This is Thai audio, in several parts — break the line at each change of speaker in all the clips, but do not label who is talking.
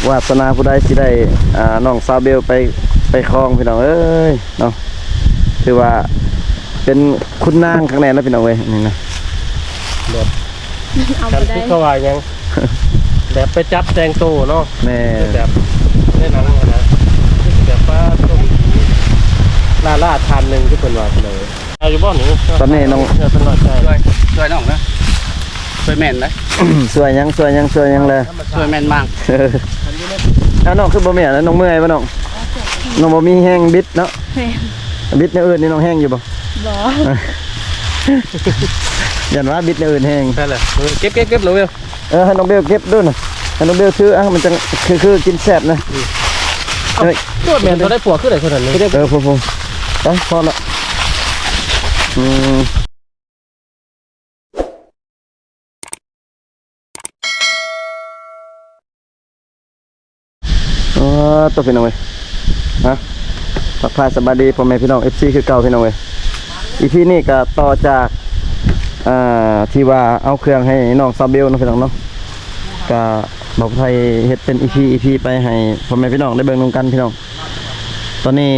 วาสนาผู้ใดสิได้น้องซาเบลไปคลองพี่น้องเอ้ยเนาะถือว่าเป็นคุณนางข้างในนะพี่น้องเว้ยนี่นะ
เอาไปได้เขาว่ายังแบบไปจับแตงโตเนาะ
แม่
แบบในหนังนะแบบว่าต้มล่าทานหนึ่งที่เป็นว่าเลยเอาอยู่บ้านนี้
ตอนนี้น้อง
เป็นหน่อยใจ
ช่วยน้องนะช่วยแม่นนะ
สวยยังเลย
ช่วยแม่นมาก
น้องคือบ่แม่นน้องเมื่อยป่ะน้องบ่มีแห้งบิดเนาะบิดในอื่นนี่น้องแห้งอยู่บ่ยันว่าบิดในอื่นแห้ง
ใช่เลยเก็บเลย
ให้น้องเบลเก็บด้วยนะให้น้องเบลซื้อมันจะคือกินแซ่บนะ
ตัวแม่ตัวได้ผัวขึ้นไหนคนนั้น
เลยผมไปพอละตัวพี่น้องเว้ยฮะทักทายสบายดีพ่อแม่พี่น้อง FC คือเก่าพี่น้องเว้ยอีพีนี่ก็ต่อจากที่ว่าเอาเครื่องให้น้องซาเบลนะพี่น้องเนาะก็บอกไทยเฮ็ดเป็นอีพีไปให้พ่อแม่พี่น้องได้เบิ่งนำกันพี่น้องตอนนี้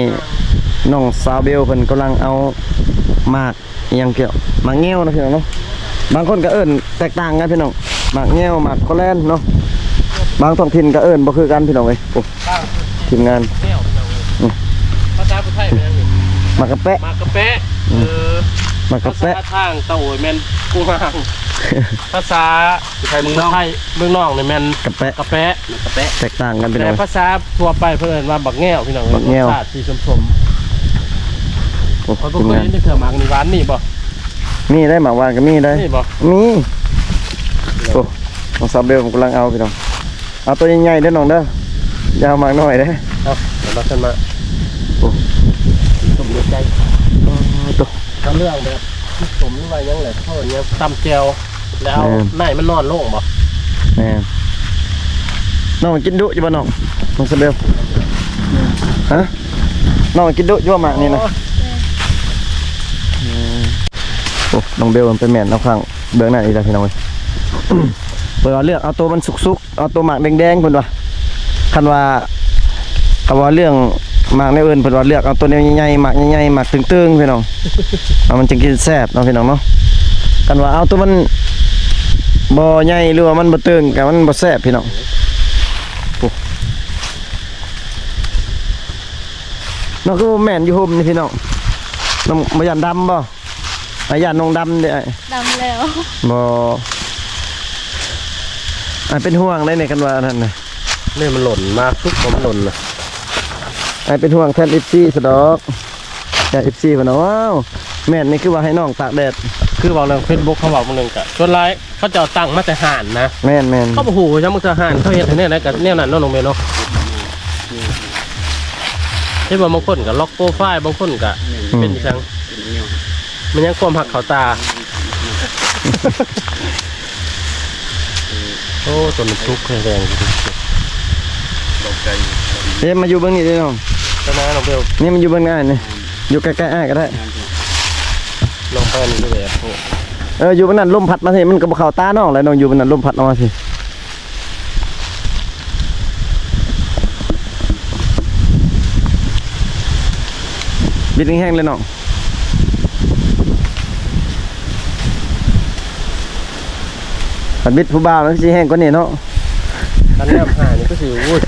น้องซาเบลเพิ่นกำลังเอาหมากยังเกี่ยวหมากแง้วนะพี่น้องเนาะบางคนก็เอิ้นแตกต่างกันพี่น้องหมากแง้วหมากโคแลนเนาะบางท้องถิ่นก็เอิ้นบ่คือกันพี่น้องเว้ยทีมงาน
ภาษาไทยเป็นยังไง
หมากกระแปะ
หมากกระแปะ
หมากกระแปะ
ทางเต่าแมนกุ้งหางภาษา
ไทยเมืองนอก
เนี่ยแมน
กระแปะแตกต่างกันพี่น้อง
แต่ภาษาทั่วไปเพื่อนว่าบักแง่วพี่น้อง
บักแง่ว
สีชมเขาก็เคยได้เถื่อหมากในร้านนี่บ่
มีได้หมากวานก็มีได้
นี่บ่
มีโอ้น้องซาเบลผมกำลังเอาพี่น้องเอาตัวใหญ่ๆเด้อน้องเด้อยาวมากหน่อยเด้
เอาเดี๋ยวเราขึ้นมา
โอ้
สมใจ
ตัว
ทำเรื่องแบบสมหรือว่ายังไงเขาอย่างเงี้ยตำเจียวแล้วไหนมันนอนโล่งบ่
แม่น้องกินดุอยู่บ่น้องซาเบลฮะน้องกินดุอยู่บ่หมากนี่นะโอ้น้องเบลมันเป็นแม่นเอาข้างเบื้องหน้าอีกแล้วพี่น้องเปิดเลือกเอาตัวมันสุกๆเอาตัวหมากแดงๆเพิ่นว่าคันว่าเรื่องหมากในอื่นเพิ่นว่าเลือกเอาตัวใหญ่ๆหมากใหญ่ๆหมากตึงๆพี่น้องมันจะกินแซ่บเนาะพี่น้องเนาะกันว่าเอาตัวมันบ่ใหญ่หรือว่ามันบ่ตึงก็มันบ่แซ่บพี่น้องน้องก็แม่นอยู่ห่มนี่พี่น้องน้องบ่ยันดำบ่ยันน้องดำเด้
ดำแล้ว
บ่เป็นห่วงได้ในกันว่านั่นน่ะ
นี่มันหล่นมากทุกคนมันหล่นนะ
เป็นห่วงแทนFCซะดอกแทนFCเพิ่นว้าวแม่นนี่คือว่าให้น้องตากแดด
คือบอกเรื่อง Facebook เขาบอกมึงนึงกะส่วนหลายเขาจะตั้งมาแต่ห่านนะ
แม่น
เขาบอกโหจังมึงจะห่านเขาเฮ็ดให้แน่นะกับแนวนั้นเนาะน้องเมย์เนาะที่บางคนก็ล็อกโปรไฟล์บางคนก็เป็นจังมันยังความหักเขาตาโอ้ตัวมันทุกข์แรง
มาอยู่เบื้องนี้ด้วยน้อง
ก็นะน้องเบล
นี่มันอยู่เบื้องหน้านี่อยู่ใกล้ๆอ้ายก็ได้
ลงไปนี่ก็
เลยอยู่บนนั้นลมพัดมาสิมันก็บ่เข้าตาน้องเลยน้องอยู่บนนั้นลมพัดออกมาสิบิดแห้งๆเลยน้องบิดผู้บ่าวแล้วสิแห้งกว่านี้เนาะ
อันนี้หานี่ก็สิวุ้ย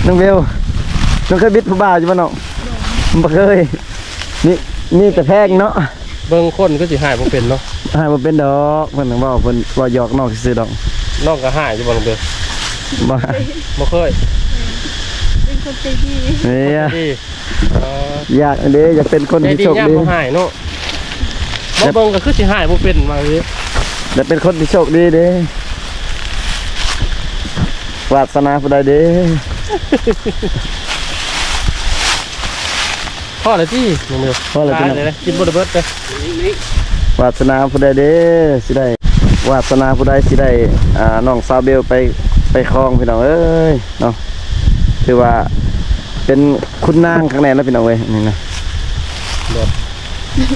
น้องเบลน้องเคยบิดผู้บ่าวอยู่ป่ะน้องบ่เคยนี่แต่แพงเนาะ
เบิ่งคนก็สิหายบ่เป็นเนาะ
หายบ่เป็นดอกเพิ่นว่าเพิ่นว่าหยอกน้องซื่อดอก
น้องก็หายอยู่บ่น้องเบลบ่เคย
เป็นคนใจดี
นี่อยากเป็นคนที่โชคดี
บ่หายเนาะบ่เบิ่งก็คือสิหายบ่เป็นว่าสิ
จะเป็นคนที่โชคดีเด้วาสนาผู้ใดเด้
พ่อเลยที่น้องเบล
พ่อเลยที่
กินบ่ได้เบิดเล
ยวาสนาผู้ใดเด้สิได้วาสนาผู้ใดสิได้น้องซาเบลไปคลองพี่น้องเอ้ยเนาะถือว่าเป็นคุณนางข้างในนะพี่น้องเว้ยนี่นะ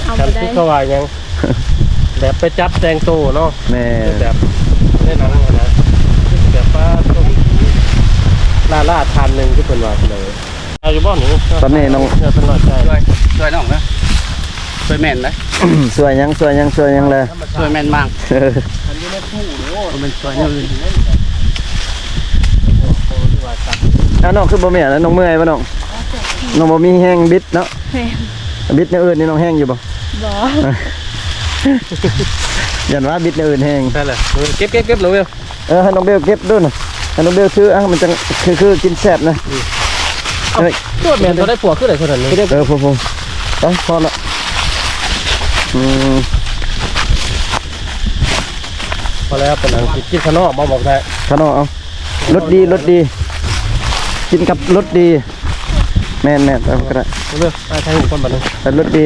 เอาไปได้เขาว่ายังแบบไปจับแตงโตเนาะ
แม่
แบบในหนังนะแบบว่าต้ม ล่าทานหนึ่งที่เป็นว่าเลยเอาอยู่บ้านหนู
ตอนนี้น้อง
เพื่อเป็นรอยใจ
ช่วยน้องนะช่วยแม่นนะ
สวยยังเลย
ช่วยแม่นมาก
เออ
อันนี้ไม่พูดโอ้
มันช่วยเนี่ยอื่น
น้องคือบ่แม่นน้องเมื่อยบ่น้องน้องบ่มีแห้งบิดเนาะ
แม่น
บิดในอื่นนี่น้องแห้งอยู่บ่
บ่
ยันว่าบิดในอื่นแห้ง
ใช่เลยเก็บเลยเว้ย
ให้น้องเบลเก็บด้วยนะให้น้องเบลซื้อมันจะคือกินแซ่บนะเฮ้ย
ตัวแมนเขาได้ผัวขึ้นเลยคนนั้นเลย
ผมไปพอละม
พอแล้วเป็นอังกฤษกินขนมบอกได้
ขนมเอารสดีกินกับรสดีแม่นเอาก็ได้
เรื่องใช้หุ่นคนแบบนึง
แต่รสดี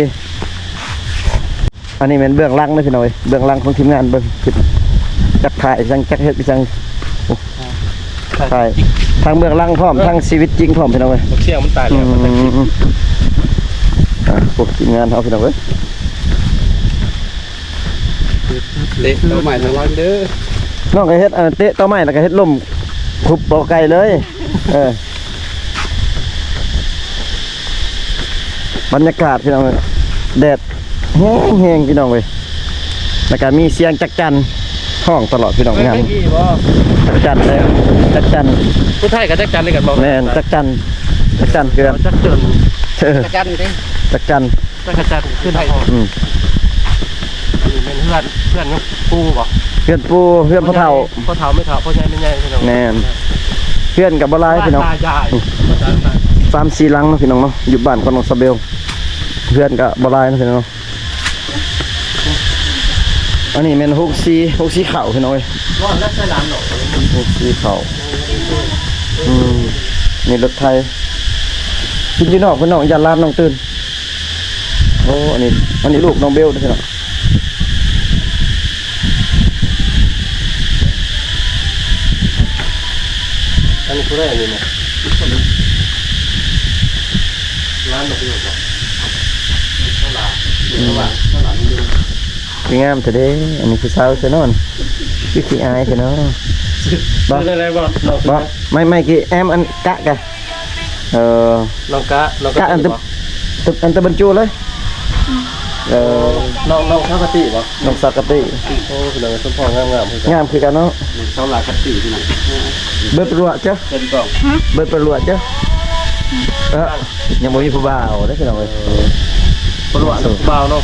อันนี้เป็นเบื้องหลังนะพี่น้อยเบื้องหลังของทีมงานเบื้องคิดจักถ่ายจักเฮ็ดจังถ่ายทางเบื้องหลังพร้อมทางชีวิตจริงพร้อมพี่น้อย
เชี่ยงมันตายแล้วมัน
พวกทีมงานเขาพี่น้อย
เละตัวใหม่ทั้งร้อนเด้อ
น้องก็เฮ็ดเตะต่อไม้แล้วก็เฮ็ดล่มคุบบ่ไกลเลยบรรยากาศพี่น้องแดดแห้งพี่น้องเว้ยแล้วก็มีเสียงจักจั่นห้องตลอดพี่น้องงาม
ไม่กี่บ่
จักจั่นเลยจักจั่น
ผู้ไทยกับจักจันเลยกันบอก
แม่นจักจั่นคือกัน
จักเจิน
กระจันดิ
จักจั่น
จักจันขึ้นหอ
อืม
อันนี้เป็นเพื่อนปูบ่
เพื่อนปูเพื่อนพ่อเฒ่า
พ่อเฒ่าไม่เฒ่าพ่อใหญ่ไม่ใหญ่พี่น้อง
แม่นเพื่อนกับบ่หลายพี่น้อง
ตายาย
3-4หลังเนาะพี่น้องเนาะอยู่บ้านของน้องสะเบลเพื่อนก็บ่หลายเนาะพี่น้องอันนี้แม่น64ข้าวพี่น้องเอ้ย
ร้อนแล้วใส่ร้านหรอ
64ข้าวนี่รถไทยกินอยู่นอกพี่น้องอย่าลาดน้องตื่นโอ้อันนี้ลูกน้องเบลเด้อพี่น้อง
อันนี้ผู้ได้อันนี้นะร้านดอกเบี้ยบ่เท่าไหร่เท่าไหร่นี่
คืองามแต่เด้อันนี้คือสาวเซนอนคือขี้อายเซนอน
บ่ได้อะไรบ่
บ่ไม่กี่แอมอันกะ
น้องกะ
กะอันตะบรรจุเลย
น้องเท่ากะติบ่
น้องสักกะติ
โอ้คือสมพองงามคือง
ามคือกันเนาะ
เท่าไหร่คัตตี้ที่ไหน
เบิดประวัติจ้ะ
เป็นกล่อง
เบิดประวัติจ้ะยังบ่มีผู้บ่าวเด้อพี่น้องเอ้ย
บ่รู้ว่าเบาเนาะ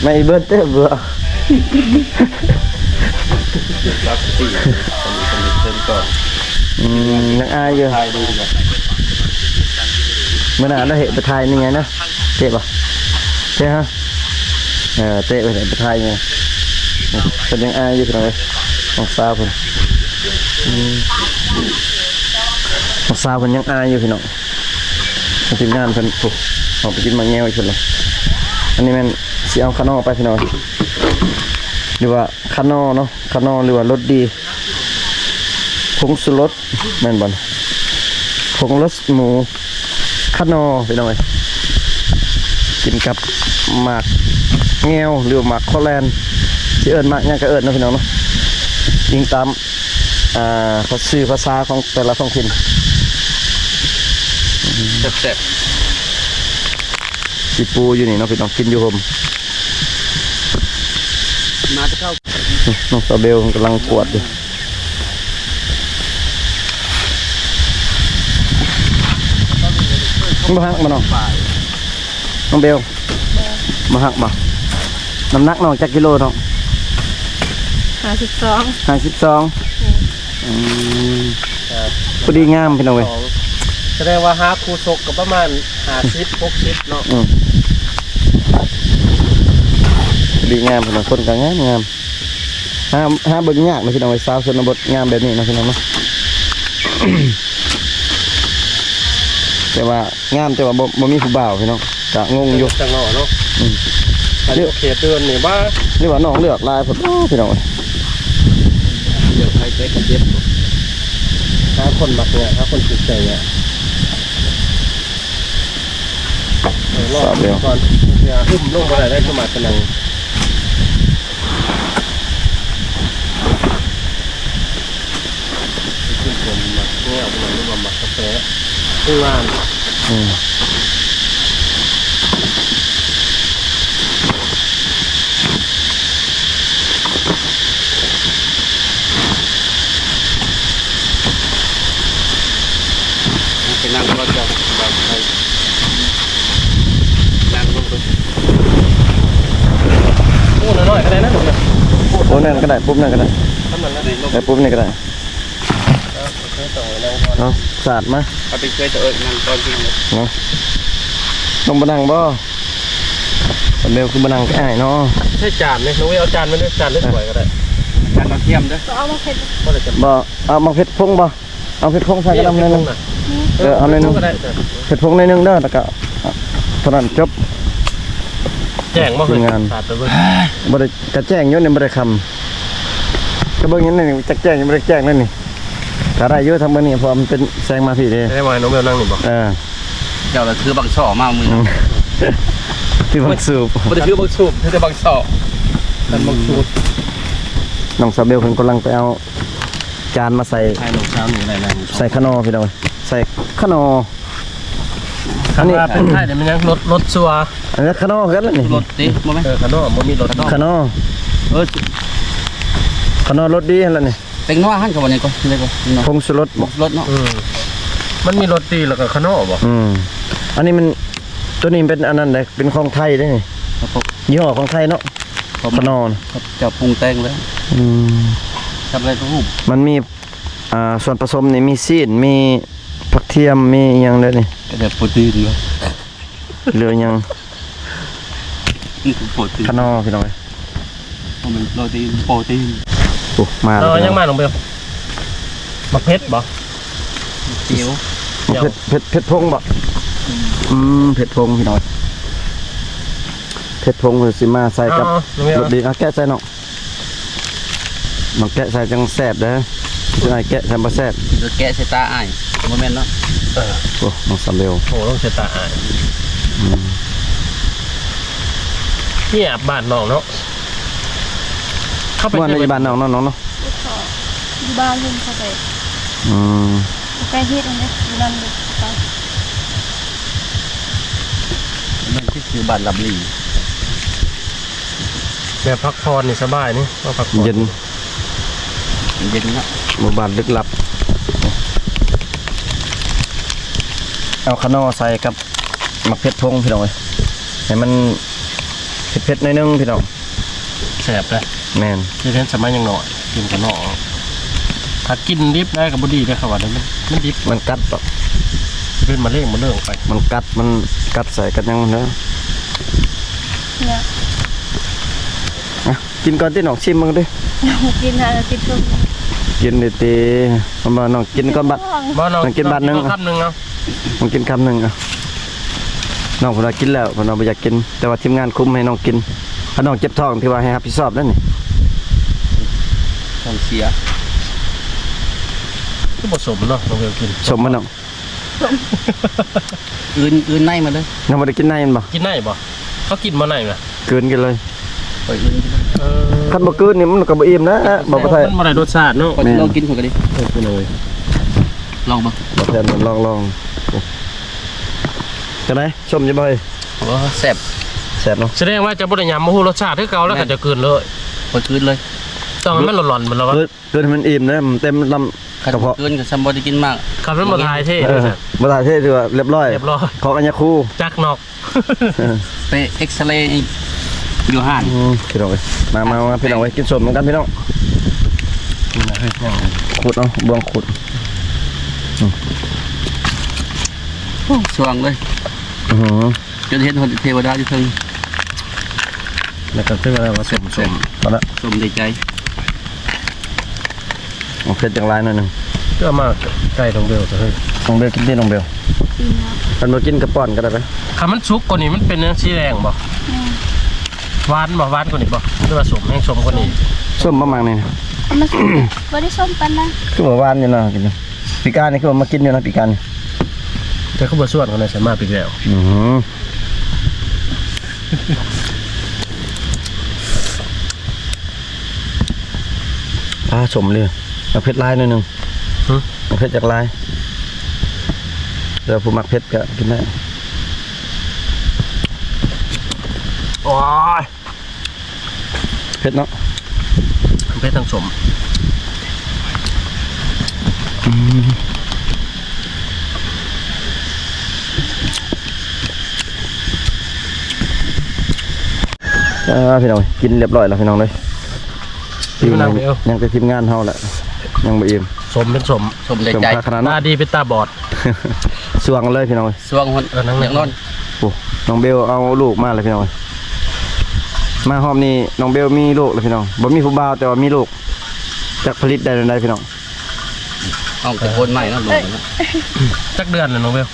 ไม่เบิดเด้อเบื่อ
คัตตี้เป็นกล่อง
ยังอายอยู่
ทายดูแบบ
มื้อหน้าเราเฮ็ดไปถ่ายนี่ไงนะเตะบ่เตะฮะเตะไปเฮ็ดไปถ่ายไงเพิ่นยังอายอยู่พี่น้องเอ้ยน้องสาวเพิ่นน้องสาวเพิ่นยังอายอยู่พี่น้องทีมงานเพิ่นปุ๊บออกไปกินมาแง้วอีกเพิ่นเลยอันนี้แม่นสิเอาคานอไปพี่น้องหรือว่าคานอเนาะคานอหรือว่ารสดีผงชูรสแม่นบ่ผงรสหมูคานอพี่น้องเอ้ยกินกับหมากแง้วหรือหมากคอแลนสิเอิ้นหมากหยังก็เอิ้นเนาะพี่น้องเนาะยิงตามภาษาของแต่ละท้องถิ่น
แซ่บ
สิปูอยู่นี่เนาะพี่น้องกินอยู่ห่ม
ๆมาจะเข้า
น้องสาวเบลกำลังปวดอยู่มาหักมาน้องเบลมาหักมาน้ำหนักน้องจักกิโลน้อง
52
52พอดีงามพี่น้องเว้ย
แสดงว่าหาครูศกกับประมาณ50 60เนาะ
พอดีงามพี่น้องคนก็งามหาเบิ่งยากเลยพี่น้องเว้ยสาวชนบทงามแบบนี้เนาะพี่น้องเนาะ แต่ว่างามแต่ว่าบ่มีผู้บ่าวพี่น้องก็งงอยู่
จังเนาะเนาะอันนี้เขตเดือนนี่ว่า
นี่ว่าน้องเลือกลายผมพี่น้องเอ้ย
เดี๋ยวใครใจกันเย็บ
หาคนมักเนี่ยหาคนถูกใจเนี่ยรอบก่อนอย่าอึ้มลงมาได้ขึ้นมาเป็นนังขึ้นผมมาโก้ นี่เอาไปหน่อยนึกว่าหมักกาแฟข้างล่าง
ไปนั่งรถกับแบบไปนั่งรถไป
พูดหน่อยๆก็ได้นะผมเนี่ย
ปุ๊บนั่นก็ได้ปุ๊บนั่นก็ได้
ทำมันแล้ว
ได้ปุ๊บนี่ก็ได้
เคยต่อยแล้วก่อน
เนาะสาดมา
เอาไปเคยจะนั่งตอนที่นั่ง
เนาะต้องมานั่งบ่เบลคือมานั่งใกล้เนาะ
ใช่จานไหมน้องเว้ยเอาจานมาด้วยจานเล็กสวยก็ได้
การมาเทียมด้วย
ก็เอามาเผ็ด
ก็เลยจะ
บ่เอามาเผ็ดพงบ่เอาเผ็ดพงใส่กระดำหนิดนึงเอาหนิดนึง
ก็ได้
เผ็ดพงหนิดนึงเด้อแล้วก็เท่านั้นจบ
แจ้งมาเพื่
งาน
ขาดไปเพื่อ
บ่ได้กระแจ้งอยู่นี่บ่ได้คำก็เบิ่งอย่างนี้นี่จักแจ้งยังบ่ได้แจ้งนั่นนี่ถ้าได้อยู่ทำมื้อนี้เพราะมันเป็นแสงมาพี่เด้
ได้ไหมน้องเบลนั่งหนึ่งบอก
เจ้าเราคือบางช่อมามือ
ที่บังสูบ
ไม่ได้คือบางสูบคือบางช่อมันบางสูบ
น้องซาเบลเพิ่นกำลังไปเอาจานมาใส่
ให้ลูกสาวหนูอะไรนะ
ใส่ขนอพี่น้องใส่ขนอ
คันว่าเป็นไทยเนี่ยมันยังรถชัว
อันนี้ขนอกันแล้วนี่
รถดิมั้ย
คันว่ามันมีรถ
ขนอ ขนอรสดีแล้วนี่
เป็นนัวหั่นกับวันนี้ก็เลยก็
ผงชูรส
รถเนาะ
มันมีรถตีแล้วก็คันว่าบอก
อันนี้มันตัวนี้เป็นอันนั้นเลยเป็นของไทยได้นี่
ครับผม
ยี่ห้อของไทยเนาะขนอนะ
จะปรุงแต่งแล้วทำอะไรก็หู
มันมีส่วนผสมนี่มีซีนมีผักเทียมมีอหยังเลยนี่
ก็จะโปรตีนด้วย
เหลืออหยัง
โปรตีน
ขนอพี่น้องเอ้ย
มันโปรตีน
โอ้มา
เรา
แล้ว
ยังมาน้องเบลมาเพชรบอก
เจียว
เผ็ดพงบ่เผ็ดพงพี่น้องเผ็ดพงคือสิมาใส่กับ
น้องเบล
รสดีแกะใส่เนาะน้องแกะใส่จังแซ่บเด้อสิให้แกะใส่บ่แซ่บ
จะแกะใส่ตาอ้ายโมเมนต์เนาะ
โอ้น้องซาเบล
โอ้ต้องเสียตาอ่านนี่อาบบ้านน้องเนาะเข้าไป
ว่าในบ้านน้องเนาะ
ก็ขออยู่บ้านเพิ่นเข้าไป
อืม
ใกล้เฮ็ดอันนี้อยู่นั่นเลยไป
มันที่คือบ้านลำลี
แบบพักผ่อนนี่สบายนี่ว่าพักผ่อน
เย็น
เย็นเนาะ
หมู่บ้านลึกลับ เอาขนอใส่กับมะเขือพงพี่น้องเอ้ยให้มันเผ็ดๆหน่อยนึงพี่น้อง
แสบเลย
แม่น
ที่เล่นสมัยยังหน่อยกินกันนอกถ้ากินดิบได้กับบดีได้ครับว่ามันดิบ
มันกัดปะ
เป็นมะเร็งมาเรื่องไป
มันกัดใส่กันยังเด้อ
เนี่ย
อ่ะกินก่อนที่น้องชิมมึงดิ
กินหาติดลม
กินดีๆเอามาน้องกินก่อนบัด
บ่น้อง
มันกินบาทหนึ่ง
คำหนึ่งเอา
น้องกินคำหนึงอ่ะน้องเพิ่นว่ากินแล้วเพิ่นว่าบ่อยากกิน แต่ว่าทีมงานคุมให้น้องกินถ้าน้องเจ็บท้องที่ว่าให้รับผิดชอบนั่นนี่
ต้องเสีย
คือผสมเนาะน้องเบลกิน
ชมมันน้อง
อื่นในมาเลย
น้องบ่ได้กินในมันบ่
กินได้บ่เขากินมาไหนไหม
เกินกันเลย
ไปอื่น
คันบ่เกินนี่มันก็บ่อิ่มนะบ่บ่ไทย
มันมาได้รสชาติเนาะ
ก็ลองกินคนกันดิ
ไปเลย
ลองบ้าง
บ่แทนลองจังได๋ชมอยู่บ่เอ้ย
ว่าแซ่บ
แซ่บเนาะ
แสดงว่าจะบ่ได้ยำมะฮูรสชาติที่เก่าแล้วก็จะกินเลย
พอคืนเลย
ต้องให้มันหล่อนๆเหมือนเราว่า
เกินให้มันอิ่มนะมันเต็มลำกระเพาะ
คืนกับซัมบอดี้กินมาก
ขับรถมาทายเท่
เออบ่ได้เท่ถือว่าเรียบร้อย
เรียบร้อย
ของอัญญาคู
จักนอก
ไปเอ็กซเรย์อยู่ห้าน
พี่น้องเอ้ยมาพี่น้องเอ้ยกินสมเหมือนกันพี่น้องขุดเนาะบวงขุด
ช่วงเลย
อื้อหือ
จนเห็นคนเทวดาอยู่ทึง
แล้วก็ซื้ออะไรมาสมพอละ
สมดีใจ
เอาเผ็ดจังไรหน่อยหนึง
ก็มาใกล้ตรงเบลจะให้
น้องเบลกินดิน้องเบล
กินแล้ว
มันบ่กินกระป๋อนก็ได้ไหม
ถ้ามันสุกกว่านี้มันเป็นยังสีแดงบ่หวานบ่หวานกว่านี้บ่หรือว่าสมแห้งสมกว่านี้
ส้มประมาณนี้นะ
เอามาส้มบ่ได้ส้มปันนะ
คือว่าหวานอยู่เนาะกินอยู่ปีกานี่คือว่ามากินอยู่นะปีกานี่
แต่เขาบ่ส่วนกันเลยสามารถไปแล้ว
อื้อหือสมเลยเอาเผ็ดลายหน่อยหนึงเอาเผ็ดจากลาย เดี๋ยวผู้มักเผ็ดก็กินได้โอ้ยเผ็ดเนาะ
เพชรทั้งสม
พี่น้องกินเรียบร้อยแล้วพี่น้องเลย
พี่มันนั่งเดียว
ยังแต่ทีมงานเฮาแหละยังบ่อิ่ม
สมเป็นสม
สมใจ
สม
ใจ
ค่าขนาด
หน้า
นั้น
ดีเป็นตาบอด
สวงเลยพี่น้องเอ้ย
สวงคน
นั่ง
อยากนอน
โอ้น้องเบลเอาลูกมาเลยพี่น้องเอ้ยมาหอมนี่น้องเบลมีลูกเลยพี่น้องบ่มีผู้บ่าวแต่ว่ามีลูกจากผลิตได้ใดพี่น้อง
ห้องตะโกนใหม่นะหนูนะ
จักเดือนเลยน้องเบล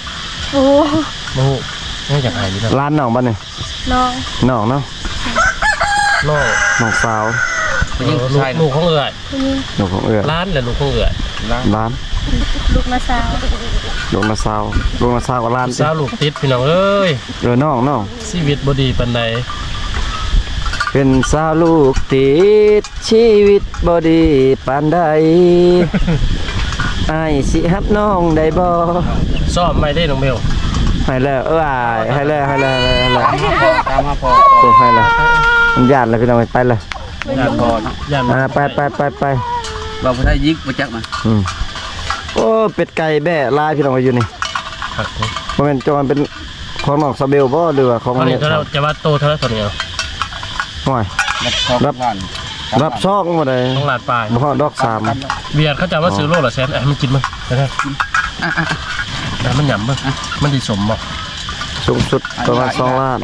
โอ้
โอ้โหไม่อยากหายนี่ครับ
ร้านน้องบ้านนี่
น้อง
น้องเนาะ
น้อง
น้องสาว
ผู้หญิงผู้ชาย
ลูกของเอื่อย
ผู้หญิง
ลูกของเอื้อ
ร้านแหละลูกของเอื่อย
ร้าน
ลูกนาสาว
ลูกนาสาวลูกนาสาวกับร้าน
สาวลูกติดพี่น้องเอ้ย
น้อง
ชีวิตบดีปันใด
เป็นสาวลูกติดชีวิตบ่ดีปานใด อ้ายสิฮับน้องได้บ่
ซ่อมไม่ได้น้องเบล
ให้แล้วอ้ายให้แล้ว
ตามมาพอ
โอ้ให้แล้วมันญาติเลยพี่น้องไปเลย
ย่านพอยัน
ไป
เราผู้ชายยิกประจักษ์มา
โอ้เป็ดไก่แบ่ลายพี่น้องอยู่นี่
ครับ
บ่แม่นจอนเป็นของน้องซาเบลบ่หรือว่าของ
ตอนนี้
เนี่ย
เราจะว่าโตเท่าไหร่ตัวนี้เอา
ห่วย
รับผ่าน
รับซองบ่ได้
ต้องลาดปลาย
บ่ฮอดดอกสาม
เบียร์เขาจะว่าซื้อโลละแสนมันกินมั้ยนะครับมันหยำมั้ยมันดีสมบ่
สูงสุดประมาณ2ล้าน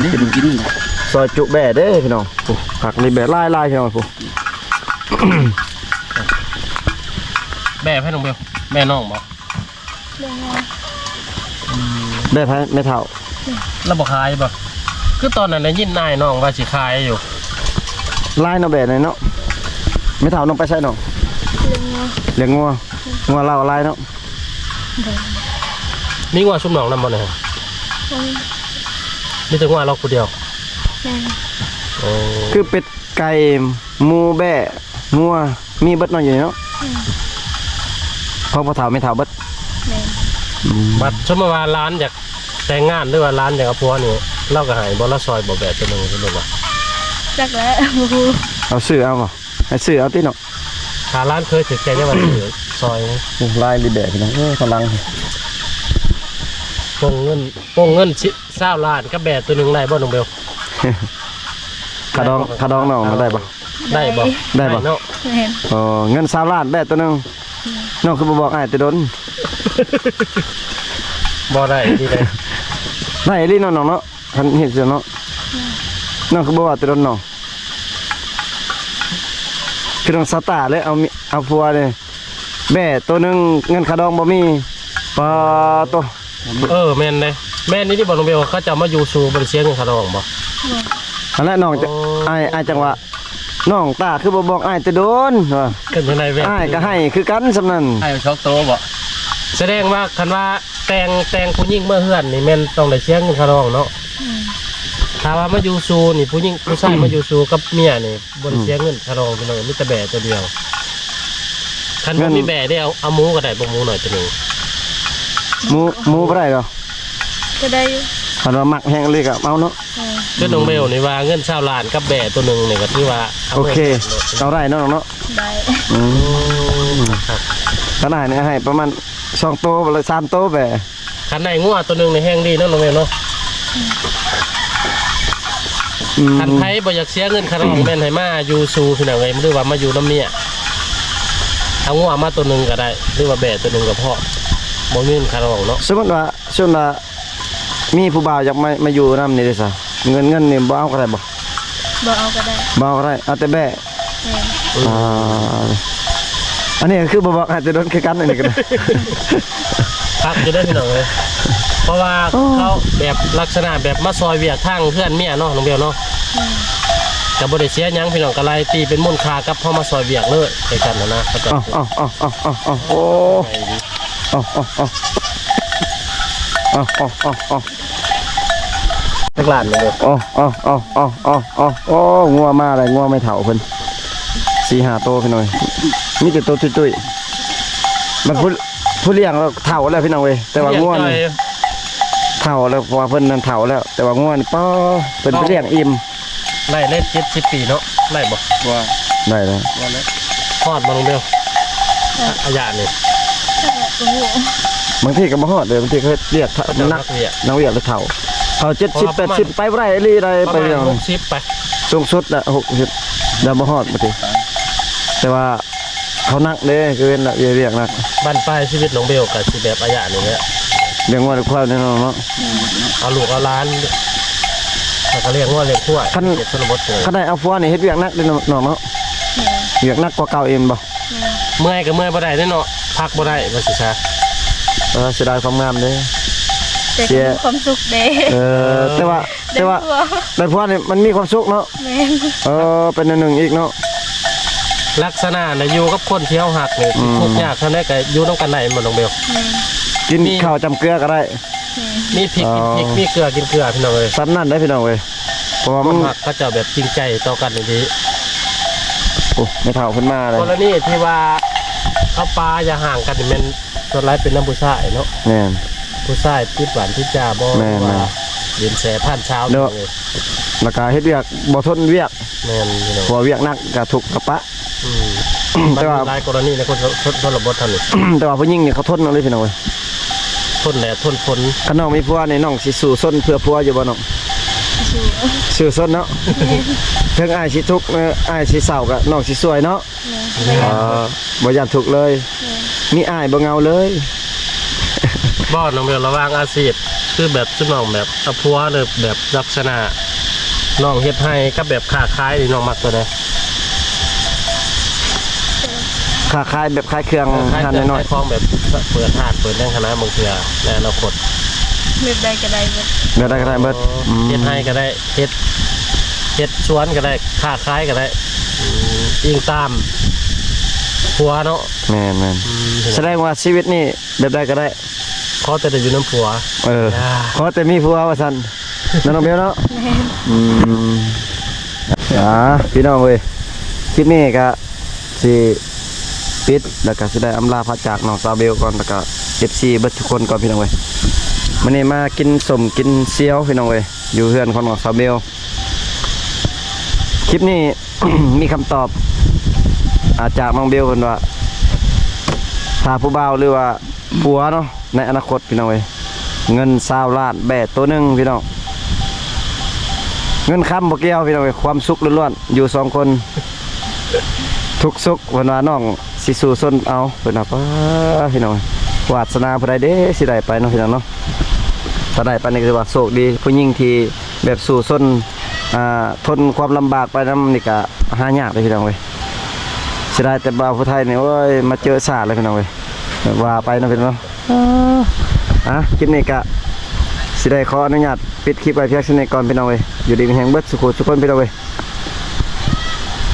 นี่กิน
ซอยจุแบ่เด้พี่น้องโอ้ผักนี่แบ่ลายพี่น้องผู้
แม่ให้น้องเบลแม่น้องบ่
เรื่องน้อง
แบ่ไผไม่เท่า
แล้วบ่ขายบ่คือตอนนั้นได้ยินนายน้องว่าสิขายอยู่
ลายเนาะแบ่เนาะไม่เท่าน้องไปใช้น้อง
เรื่องน้อง
เลี้ยงงัวเล่าลายเนาะ
มีงัวชุบหนองนำบ่เนี่ย
โอ้ย
มีแต่งัวเราคนเดียว
แม่
โอ้
คือเป็ดไก่หมูแบ่งัวมีเบิดเนาะอยู่นี่เนาะพอบ่เท่าไม่เท่าเบิด
แม่
บัดสมมุติว่าร้านอยากแต่งงานหรือว่าร้านอยากเอาผัวนี่เราก็ให้บ่ละซอยบ่แบบตัวหนึงคือบ่ว่า
จักแล้วโอ้โห
เอาซื้อเอาบ่ให้ซื้อเอาติเนาะ
ถ้าร้านเคยถึกใจจะว่าถือซอยนะ
ลายรีแบ่พี่น้องกำลัง
โป่งเงิน20ล้านกับแบบตัวหนึงได้บ่น้องเบล
คาดองน้องได้บ่
ได้บ่
ได้บ่
เนาะ
แม่
อ๋อเงิน20ล้านแบ่ตัวหนึงน้องคือบ่บอกอ้ายแต่ดน
บ่ได้ดีเลย
ได้อีหลีเนาะน้องเนาะคันเฮ็ดเสียเนาะน้องคือบ่ว่าแต่ดนน้องคือน้องสตาร์เลยเอาผัวเลยแบ่ตัวหนึงเงินคาดองบ่มีปาตัว
แม่นเลยแม่นนี่ที่บ่น้องเบลเขาจะมาอยู่สู่บ่ได้เสียเงินค่าดองบ่
อันนั้นน้องจะอ้ายจังหวะน้องตาคือบ่บอกอ้ายแต่โดนว่า
เกินจังได๋แม่
อ้ายก็ให้คือกันสำนั้น
ให้ช็อกโตบ่
แสดงว่าคันว่าแต่งผู้หญิงเมื่อเฮือนนี่แม่นต้องได้เสียเงินค่าดองเนาะถ้าว่ามาอยู่สู่นี่ผู้หญิงผู้ชายมาอยู่สู่กับเมียนี่บ่ได้เสียเงินค่าดองไปเลยมีแต่แบะตัวเดียวคันบ่มีแบะได้เอาหมูก็ได้บ่หมูหน่อยตัวหนึง
หมูบ่ได้ดอก
ก็ได้อยู่
คันว่ามักแฮงเลยก็เอาเนาะ
แม่
คือน้องเบลนี่ว่าเงิน20ล้านกับแบะตัวหนึงนี่ก็ถือว่า
โอเคเอาได้เนาะน้องเนาะ
ได้
อืม
ครับ
ขนาดนี้ให้ประมาณ2โตหรือ3โตแบ
คันได้งัวตัวหนึงนี่แห้งดีเนาะน้องเบลเนาะ คันไผบ่อยากเสียเงินค่าดองแม่นให้มาอยู่สู่พี่น้องเอ้ยหรือว่ามาอยู่น้ำเมียเอางัวมาตัวหนึงก็ได้หรือว่าแบะตัวหนึงก็พอบ่มีเงินค่าดองเนาะ
สมมุติว่ามีผู้บ่าวอยากมาอยู่นำนี่ได้ซะเงินนี่บ่เอาก็ได้บ่
บ่เอาก็ได้
บ่เอาก็ได้เอาแต่แบ
แม่
อันนี้ก็คือบ่บอกให้แต่โดนคือกันอันนี้ก็ได้
ครับจะได้พี่น้องเลยเพราะว่าเขาแบบลักษณะแบบมาซอยเวียกทางเพื่อนเมียเนาะน้องเบลเนาะกับบริเสียหยังพี่น้องกะไรตีเป็นมูลค่ากับพ่อมาซอยเวียกเลยในกันนะเขาจะ
อ้าวโอ้อ้าว
นักหลานเลย
โอ้งัวมาอะไรงัวไม่เฒ่าเพิ่น4-5โตพี่น้อยมีแต่โตตุ้ย มันผู้เลี้ยงเราเฒ่าแล้วพี่น้องเว้ยแต่ว่าง่วนเฒ่าแล้วเพราะว่าเพิ่นนั้นเฒ่าแล้ว แต่ว่าง่วนป้อเพิ่นไปเลี้ยงอิ่ม
ไล่เล่น70 ปีเนาะไล่บ่
ว่า
ได้แล้ว
ว่าแล้ว
ทอดมาลงเดียวอาญานี่
โอ้โห
บางทีก็บ่ฮอดเลยบางทีเขาเรียก
ก็จะ
นั
นั
ก
กเรียน
นักเรียนหรือเฒ่าเขา70 80ไปบ่ได้อีหลีได้
ประ
ไป
มาณ
อย่าง
60ไป
สูงสุดละ60แล้วบ่ฮอดบางทีแต่ว่าเขานักเด้คือเว้นละเรียกนัก
บ้านปลายชีวิตน้องเบลกับสิแบบอาญานี่แหละ
เลี้ยงว่าควายแน่นอนเนาะ
เอาลูกเอาหล้านแล้วก็เรียกว่าเรียกขั้วเก็บชนบทเลย
คันได้เอาฟัวนี่เฮ็ดเวียกนักเด้อน้องเนาะ
แม่
เวียกนักกว่าเก่าเองบ่
เมื่อยก็เมื่อยบ่ได้เนาะพักบ่ได้ว่าสิซะ
เสียดายความงามเด้
แต่
เสี
ก็
ย
มีความสุขเด้
แต่ว่า
ได้ผัว
ได้ฟัวนี่มันมีความสุขเนาะ
แม่
เป็นอันหนึ่งอีกเนาะ
ลักษณะน่ะอยู่กับคนเที่ยวหักนี่ทุกข์ยากเท่านั้นก็อยู่นำกันได้หมดน้องเบล
แม่
กินข้าวจำเกลือก็ได้
แม่
มีพริกกินพริกมีเกลือกินเกลือพี่น้องเอ้ย
ซ้ำนั่นได้พี่น้องเว้ยเพราะว่า
ค
มัน
นหักก็จะแบบจริงใจต่อกันอย่างนี้
โอ้ไม่เท่าขึ้นมาเลย
กรณีที่ว่าเขาปลาอย่าห่างกันนี่แมันส่วนไรเป็นน้ำผู้ชายเนาะ
แน่น
ผู้ชายติดหวานที่จ่าบ่
แม่น
ว่าเรียนแสผ่านเช้า
เนอะ
เลย
แล้วก็เฮ็ดเวียกบ่ทนเวียก
แม่นพี่น้อง
เพราะว่าเวียกหนักก็ถูกกระปะ
อืม
แต่
มัน
ว่า
มีหลายกรณีในคนทนระบบท่านนี่
แต่ว่าผู้หญิงเนี่ยเขาทนเอาเลยพี่น้องเว้ย
ทนแดดทนฝน
คันน้องมีผัวนี่น้องสิสู้ซนเพื่อผัวอยู่บ่น้อง
สู้
สู้ซนเนาะเพิ่งอ้ายสิทุกข์อ้ายสิเศร้าก็น้องสิสวยเนาะ
แม่
บ่อยากทุกข์เลย มีอ้ายบ่เหงาเลย
บ่น้องเบลระหว่างอาชีพคือแบบซุน้องแบบเอาพัวเลยแบบลักษณะน้องเฮ็ดให้กับแบบค้าขายนี่น้องมักตัวใด
ค้าขายแบบขายเครื่อง
ขาย
ทาน
เงิน
น้อย
ขายของแบบเปิดห้างเปิดแรงคณะบางเทื่อในอนาคต
แบบใดก็ได้เบิด
ๆเดี๋ยวได้ก็ได้เบิด
เฮ็ดให้ก็ได้เฮ็ดสวนก็ได้ค้าขายก็ได้อิงตามผัวเนาะ
แม่นๆแสดงว่าชีวิตนี่แบบใดก็ได้
ขอแต่ได้อยู่น้ำผัว อ่า
ขอแต่มีผัวว่าซั่นนั่นน้องเบลเนาะ
แม่
พี่น้องเว้ยคลิปนี้ก็สิปิดแล้วก็สิได้อำลาพระจากน้องซาเบลก่อนแล้วก็ FC เบิดทุกคนก่อนพี่น้องเว้ยมื้อนี้มากินสมกินเซียวพี่น้องเว้ยอยู่เฮือนของน้องซาเบลคลิปนี้ มีคำตอบจากน้องเบลเพิ่นว่าถ้าผู้บ่าวหรือว่าผัวเนาะในอนาคตพี่น้องเว้ยเงิน20ล้านแบะตัวหนึงพี่น้องเงินค้ำบ่เกี่ยวพี่น้องเว้ยความสุขล้วนๆอยู่2คนทุกสุขเพิ่นว่าน้องสิสู้ซนเอาเพิ่นว่าป้าพี่น้องวาสนาผู้ใดเด้สิได้ไปเนาะพี่น้องเนาะถ้าได้ไปนี่ก็ถือว่าโชคดีผู้หญิงที่แบบสู้ซนทนความลำบากไปนำนี่ก็หายากเลยพี่น้องเว้ยสิได้แต่บ่าวผู้ไทยนี่โอ้ยมาเจอศาสตร์เลยพี่น้องเว้ยว่าไปเนาะพี่น้องเนาะคลิปนี้ก็สิได้ขออนุญาตปิดคลิปไว้เพียงเท่านี้ก่อนพี่น้องเว้ยอยู่ดีมีแห่งเบิดสุขทุกคนพี่น้องเว้ย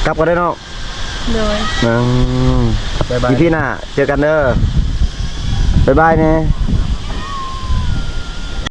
กลับกันได้อเนาะ
โดย
บ๊ายบาย
พี่หน้าเจอกันเด้อบ๊ายบายเนี่ย
บ